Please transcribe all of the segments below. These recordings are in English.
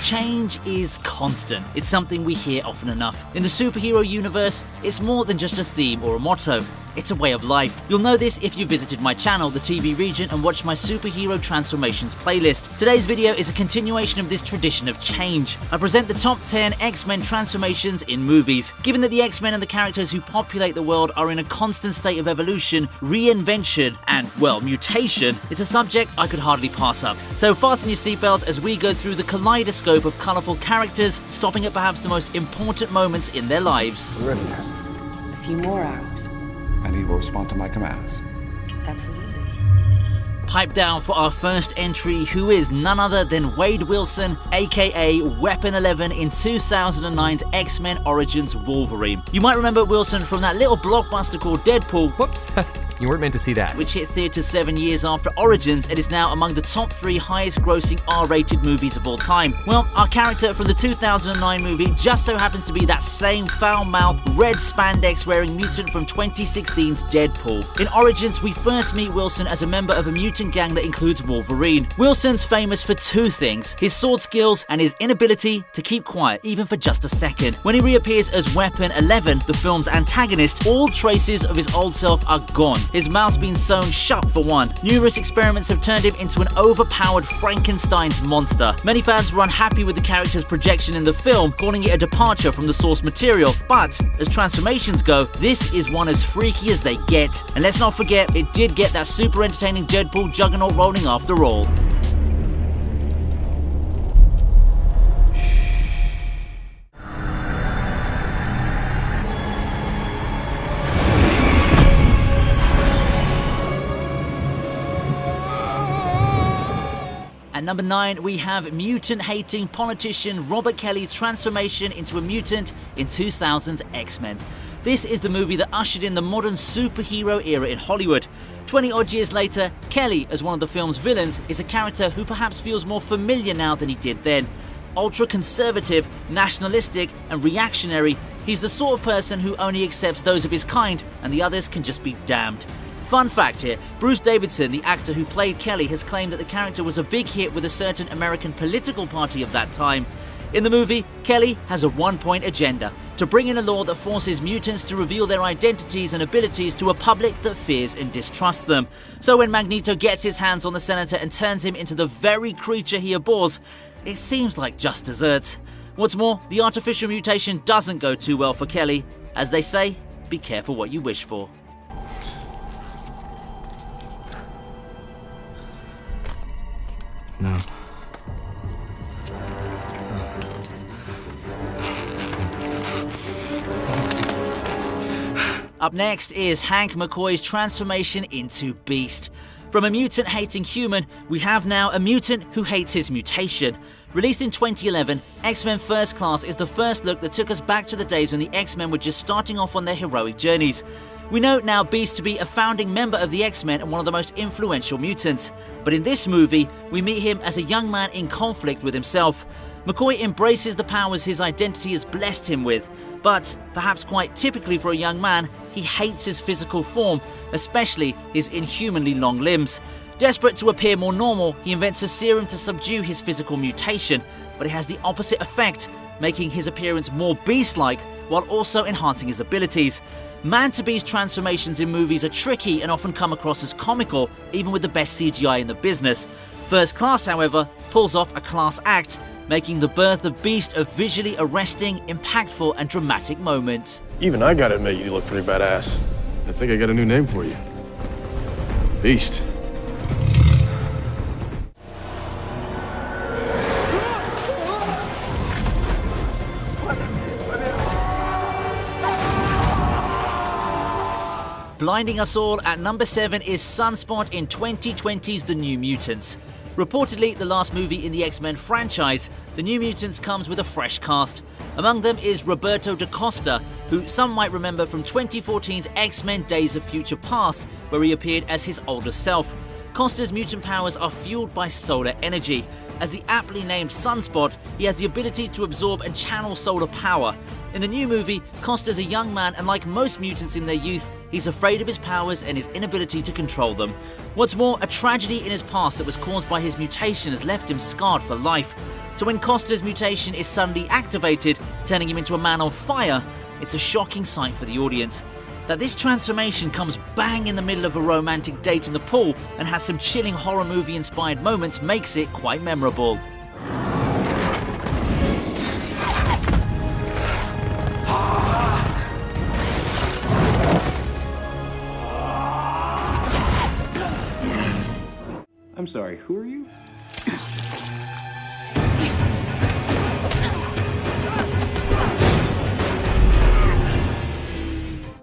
Change is constant. It's something we hear often enough. In the superhero universe, it's more than just a theme or a motto. It's a way of life. You'll know this if you visited my channel, The TV Region, and watched my superhero transformations playlist. Today's video is a continuation of this tradition of change. I present the top 10 X-Men transformations in movies. Given that the X-Men and the characters who populate the world are in a constant state of evolution, reinvention, and, well, mutation, it's a subject I could hardly pass up. So fasten your seatbelts as we go through the kaleidoscope of colourful characters, stopping at perhaps the most important moments in their lives. We're ready. A few more hours. And he will respond to my commands. Absolutely. Pipe down for our first entry, who is none other than Wade Wilson, aka Weapon 11 in 2009's X-Men Origins Wolverine. You might remember Wilson from that little blockbuster called Deadpool. Whoops, you weren't meant to see that. Which hit theaters 7 years after Origins and is now among the top 3 highest grossing R-rated movies of all time. Well, our character from the 2009 movie just so happens to be that same foul-mouthed, red spandex-wearing mutant from 2016's Deadpool. In Origins, we first meet Wilson as a member of a mutant gang that includes Wolverine. Wilson's famous for two things: his sword skills and his inability to keep quiet, even for just a second. When he reappears as Weapon 11, the film's antagonist, all traces of his old self are gone. His mouth's been sewn shut for one. Numerous experiments have turned him into an overpowered Frankenstein's monster. Many fans were unhappy with the character's projection in the film, calling it a departure from the source material. But as transformations go, this is one as freaky as they get. And let's not forget, it did get that super entertaining Deadpool juggernaut rolling after all. At number 9, we have mutant-hating politician Robert Kelly's transformation into a mutant in 2000's X-Men. This is the movie that ushered in the modern superhero era in Hollywood. 20-odd years later, Kelly, as one of the film's villains, is a character who perhaps feels more familiar now than he did then. Ultra-conservative, nationalistic, and reactionary, he's the sort of person who only accepts those of his kind, and the others can just be damned. Fun fact here, Bruce Davison, the actor who played Kelly, has claimed that the character was a big hit with a certain American political party of that time. In the movie, Kelly has a one-point agenda: to bring in a law that forces mutants to reveal their identities and abilities to a public that fears and distrusts them. So when Magneto gets his hands on the Senator and turns him into the very creature he abhors, it seems like just desserts. What's more, the artificial mutation doesn't go too well for Kelly. As they say, be careful what you wish for. No. Up next is Hank McCoy's transformation into Beast. From a mutant-hating human, we have now a mutant who hates his mutation. Released in 2011, X-Men First Class is the first look that took us back to the days when the X-Men were just starting off on their heroic journeys. We know now Beast to be a founding member of the X-Men and one of the most influential mutants. But in this movie, we meet him as a young man in conflict with himself. McCoy embraces the powers his identity has blessed him with, but, perhaps quite typically for a young man, he hates his physical form, especially his inhumanly long limbs. Desperate to appear more normal, he invents a serum to subdue his physical mutation, but it has the opposite effect, making his appearance more beast-like while also enhancing his abilities. Man-to-beast transformations in movies are tricky and often come across as comical, even with the best CGI in the business. First Class, however, pulls off a class act, making the birth of Beast a visually arresting, impactful, and dramatic moment. Even I gotta admit, you look pretty badass. I think I got a new name for you. Beast. Blinding us all, at number 7 is Sunspot in 2020's The New Mutants. Reportedly the last movie in the X-Men franchise, The New Mutants comes with a fresh cast. Among them is Roberto da Costa, who some might remember from 2014's X-Men Days of Future Past, where he appeared as his older self. Costa's mutant powers are fueled by solar energy. As the aptly named Sunspot, he has the ability to absorb and channel solar power. In the new movie, Costa's a young man, and like most mutants in their youth, he's afraid of his powers and his inability to control them. What's more, a tragedy in his past that was caused by his mutation has left him scarred for life. So when Costa's mutation is suddenly activated, turning him into a man on fire, it's a shocking sight for the audience. That this transformation comes bang in the middle of a romantic date in the pool and has some chilling horror movie inspired moments makes it quite memorable. I'm sorry, who are you?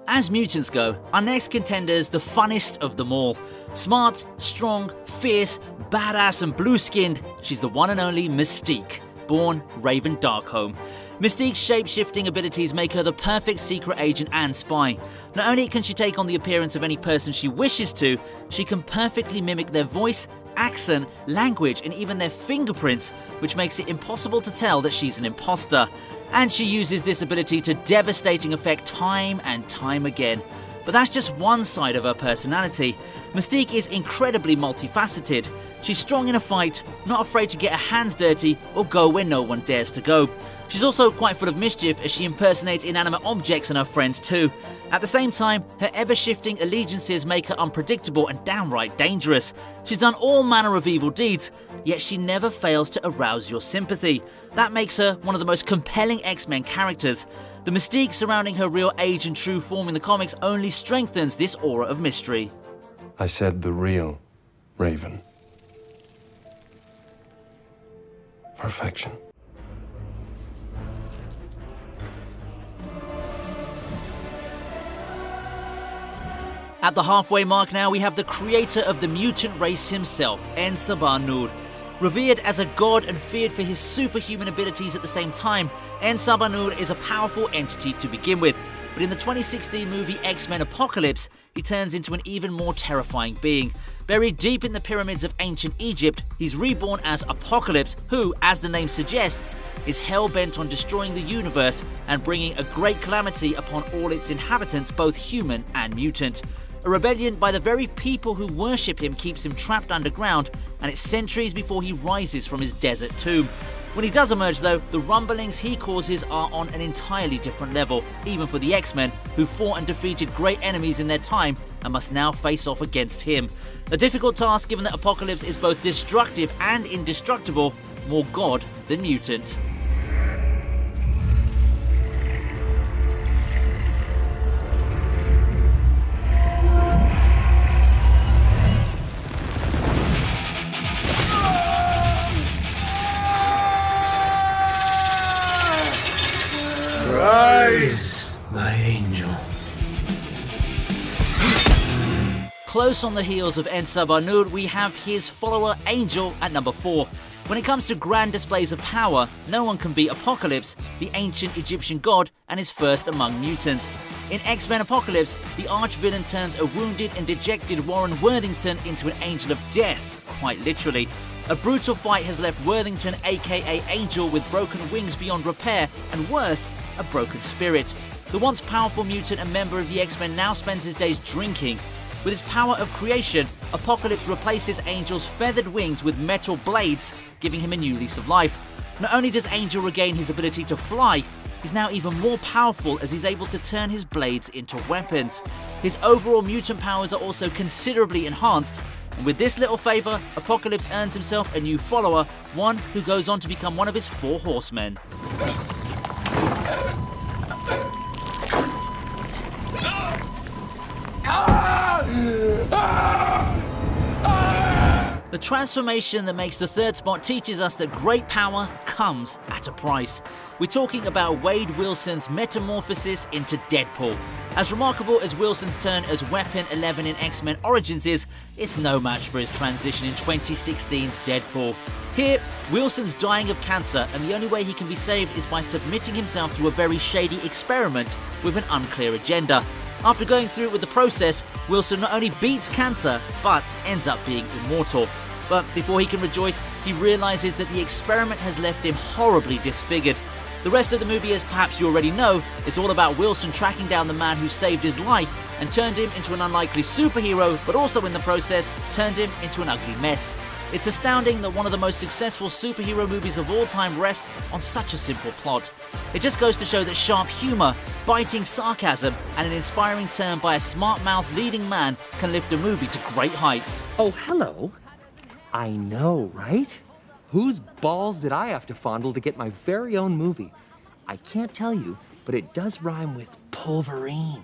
As mutants go, our next contender's the funnest of them all. Smart, strong, fierce, badass and blue-skinned, she's the one and only Mystique, born Raven Darkholme. Mystique's shape-shifting abilities make her the perfect secret agent and spy. Not only can she take on the appearance of any person she wishes to, she can perfectly mimic their voice, accent, language and even their fingerprints, which makes it impossible to tell that she's an imposter. And she uses this ability to devastating effect time and time again. But that's just one side of her personality. Mystique is incredibly multifaceted. She's strong in a fight, not afraid to get her hands dirty or go where no one dares to go. She's also quite full of mischief as she impersonates inanimate objects and her friends too. At the same time, her ever-shifting allegiances make her unpredictable and downright dangerous. She's done all manner of evil deeds, yet she never fails to arouse your sympathy. That makes her one of the most compelling X-Men characters. The mystique surrounding her real age and true form in the comics only strengthens this aura of mystery. I said the real Raven. Perfection. At the halfway mark now, we have the creator of the mutant race himself, En-Sabah-Nur. Revered as a god and feared for his superhuman abilities at the same time, En-Sabah-Nur is a powerful entity to begin with. But in the 2016 movie X-Men Apocalypse, he turns into an even more terrifying being. Buried deep in the pyramids of ancient Egypt, he's reborn as Apocalypse, who, as the name suggests, is hell-bent on destroying the universe and bringing a great calamity upon all its inhabitants, both human and mutant. A rebellion by the very people who worship him keeps him trapped underground, and it's centuries before he rises from his desert tomb. When he does emerge though, the rumblings he causes are on an entirely different level, even for the X-Men, who fought and defeated great enemies in their time and must now face off against him. A difficult task given that Apocalypse is both destructive and indestructible, more god than mutant. Rise, my angel. Close on the heels of En-Sabah-Nur, we have his follower Angel at number 4. When it comes to grand displays of power, no one can beat Apocalypse, the ancient Egyptian god and his first among mutants. In X-Men Apocalypse, the arch-villain turns a wounded and dejected Warren Worthington into an angel of death, quite literally. A brutal fight has left Worthington, aka Angel, with broken wings beyond repair, and worse, a broken spirit. The once powerful mutant and member of the X-Men now spends his days drinking. With his power of creation, Apocalypse replaces Angel's feathered wings with metal blades, giving him a new lease of life. Not only does Angel regain his ability to fly, he's now even more powerful as he's able to turn his blades into weapons. His overall mutant powers are also considerably enhanced, and with this little favour, Apocalypse earns himself a new follower, one who goes on to become one of his 4 horsemen. The transformation that makes the third spot teaches us that great power comes at a price. We're talking about Wade Wilson's metamorphosis into Deadpool. As remarkable as Wilson's turn as Weapon 11 in X-Men Origins is, it's no match for his transition in 2016's Deadpool. Here, Wilson's dying of cancer, and the only way he can be saved is by submitting himself to a very shady experiment with an unclear agenda. After going through with the process, Wilson not only beats cancer, but ends up being immortal. But before he can rejoice, he realizes that the experiment has left him horribly disfigured. The rest of the movie, as perhaps you already know, is all about Wilson tracking down the man who saved his life and turned him into an unlikely superhero, but also in the process turned him into an ugly mess. It's astounding that one of the most successful superhero movies of all time rests on such a simple plot. It just goes to show that sharp humor, biting sarcasm, and an inspiring turn by a smart-mouthed leading man can lift a movie to great heights. Oh, hello. I know, right? Whose balls did I have to fondle to get my very own movie? I can't tell you, but it does rhyme with Pulverine.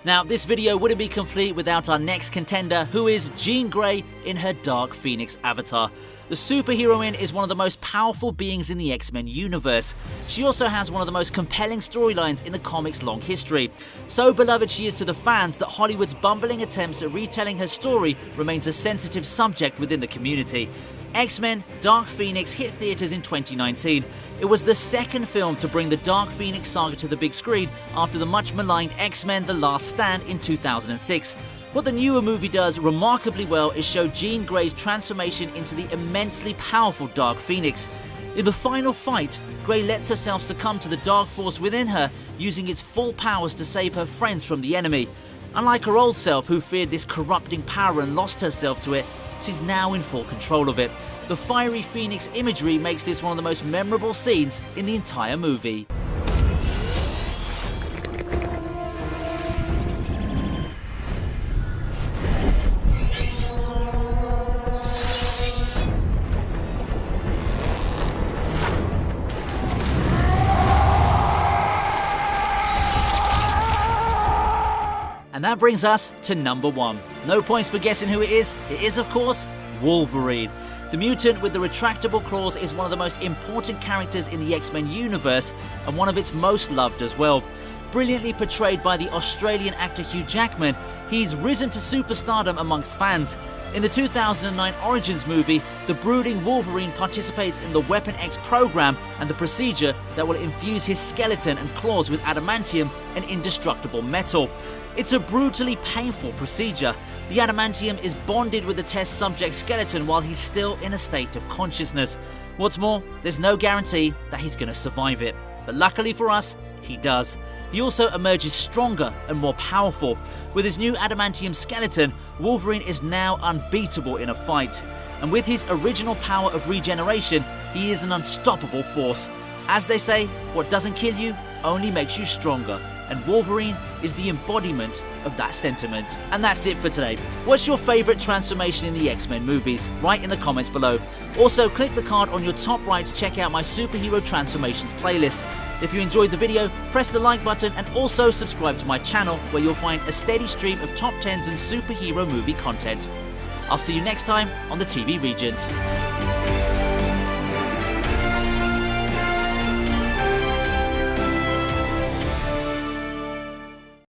Now, this video wouldn't be complete without our next contender, who is Jean Grey in her Dark Phoenix avatar. The superheroine is one of the most powerful beings in the X-Men universe. She also has one of the most compelling storylines in the comics' long history. So beloved she is to the fans that Hollywood's bumbling attempts at retelling her story remains a sensitive subject within the community. X-Men Dark Phoenix hit theaters in 2019. It was the second film to bring the Dark Phoenix saga to the big screen after the much maligned X-Men The Last Stand in 2006. What the newer movie does remarkably well is show Jean Grey's transformation into the immensely powerful Dark Phoenix. In the final fight, Grey lets herself succumb to the dark force within her, using its full powers to save her friends from the enemy. Unlike her old self, who feared this corrupting power and lost herself to it, she's now in full control of it. The fiery Phoenix imagery makes this one of the most memorable scenes in the entire movie. And that brings us to number 1. No points for guessing who it is. It is, of course, Wolverine. The mutant with the retractable claws is one of the most important characters in the X-Men universe and one of its most loved as well. Brilliantly portrayed by the Australian actor Hugh Jackman, he's risen to superstardom amongst fans. In the 2009 Origins movie, the brooding Wolverine participates in the Weapon X program and the procedure that will infuse his skeleton and claws with adamantium, an indestructible metal. It's a brutally painful procedure. The adamantium is bonded with the test subject's skeleton while he's still in a state of consciousness. What's more, there's no guarantee that he's going to survive it. But luckily for us, he does. He also emerges stronger and more powerful. With his new adamantium skeleton, Wolverine is now unbeatable in a fight. And with his original power of regeneration, he is an unstoppable force. As they say, what doesn't kill you only makes you stronger. And Wolverine is the embodiment of that sentiment. And that's it for today. What's your favourite transformation in the X-Men movies? Write in the comments below. Also, click the card on your top right to check out my superhero transformations playlist. If you enjoyed the video, press the like button and also subscribe to my channel where you'll find a steady stream of top 10s and superhero movie content. I'll see you next time on the TV Regent.